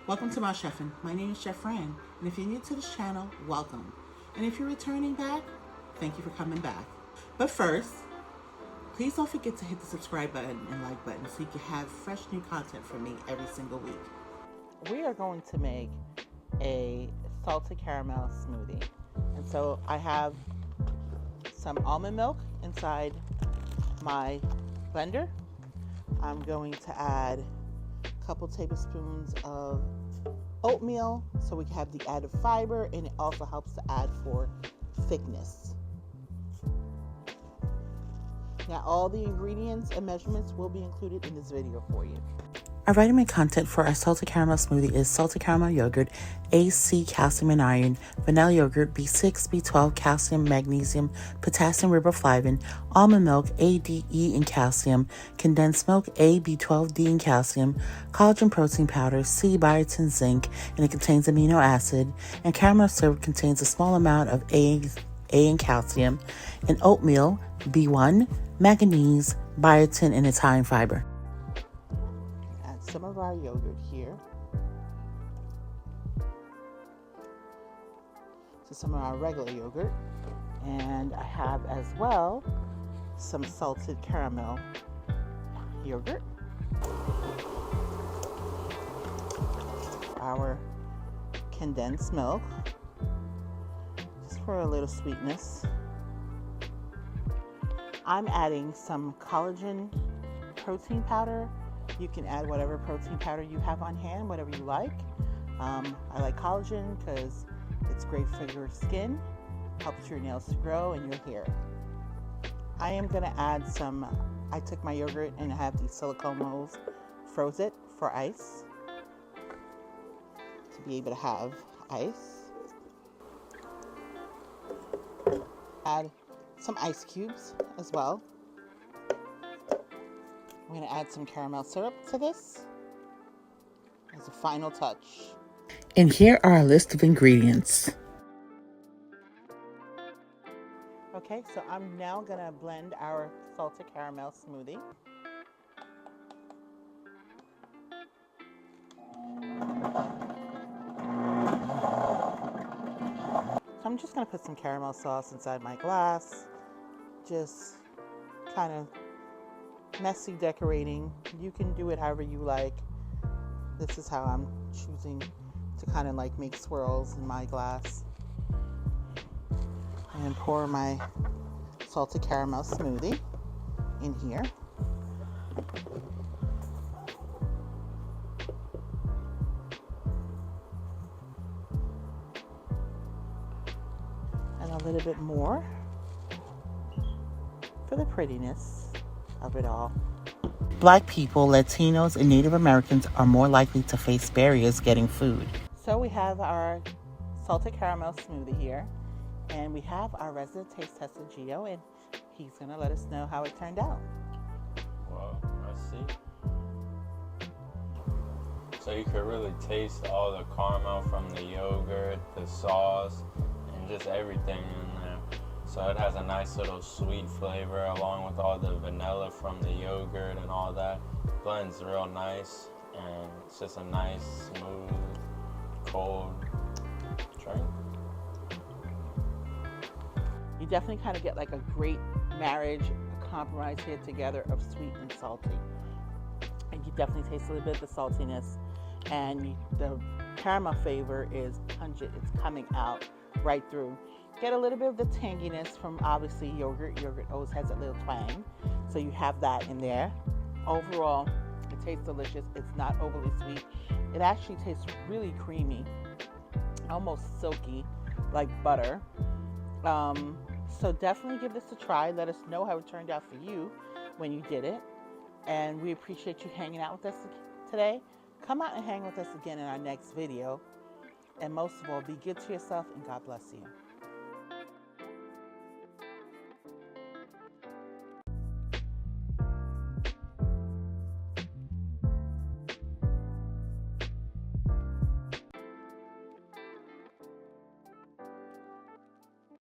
Welcome to my chefing. My name is Chef Fran, and if you're new to this channel, welcome. And if you're returning back, thank you for coming back. But first, please don't forget to hit the subscribe button and like button so you can have fresh new content from me every single week. We are going to make a salted caramel smoothie. And so I have some almond milk inside my blender. I'm going to add a couple tablespoons of oatmeal so we can have the added fiber, and it also helps to add for thickness. Now all the ingredients and measurements will be included in this video for you. Our vitamin content for our salted caramel smoothie is salted caramel yogurt, A, C, calcium and iron, vanilla yogurt, B6, B12, calcium, magnesium, potassium, riboflavin, almond milk, A, D, E, and calcium, condensed milk, A, B12, D, and calcium, collagen protein powder, C, biotin, zinc, and it contains amino acid, and caramel syrup contains a small amount of A and calcium, and oatmeal, B1, manganese, biotin, and it's high in fiber. Some of our yogurt here to some of our regular yogurt, and I have as well some salted caramel yogurt, our condensed milk just for a little sweetness. I'm adding some collagen protein powder. You can add whatever protein powder you have on hand, whatever you like. I like collagen because it's great for your skin, helps your nails to grow and your hair. I am going to add I took my yogurt and I have these silicone molds, froze it for ice, to be able to have ice. Add some ice cubes as well. I'm going to add some caramel syrup to this as a final touch. And here are a list of ingredients. Okay, so I'm now going to blend our salted caramel smoothie. So I'm just going to put some caramel sauce inside my glass. Just kind of messy decorating. You can do it however you like. This is how I'm choosing to kind of like make swirls in my glass. And pour my salted caramel smoothie in here. And a little bit more for the prettiness of it all. Black people, Latinos, and Native Americans are more likely to face barriers getting food. So we have our salted caramel smoothie here, and we have our resident taste tester, Gio, and he's going to let us know how it turned out. Well, let's see. So you could really taste all the caramel from the yogurt, the sauce, and just everything in there. So it has a nice little sweet flavor along with all the vanilla from the yogurt and all that. Blends real nice, and it's just a nice, smooth, cold drink. You definitely kind of get like a great marriage, a compromise here together of sweet and salty. And you definitely taste a little bit of the saltiness, and the caramel flavor is pungent. It's coming out right through. Get a little bit of the tanginess from obviously yogurt. Yogurt always has a little twang, so you have that in there. Overall, it tastes delicious. It's not overly sweet. It actually tastes really creamy, almost silky, like butter. So definitely give this a try. Let us know how it turned out for you when you did it. And we appreciate you hanging out with us today. Come out and hang with us again in our next video. And most of all, be good to yourself, and God bless you.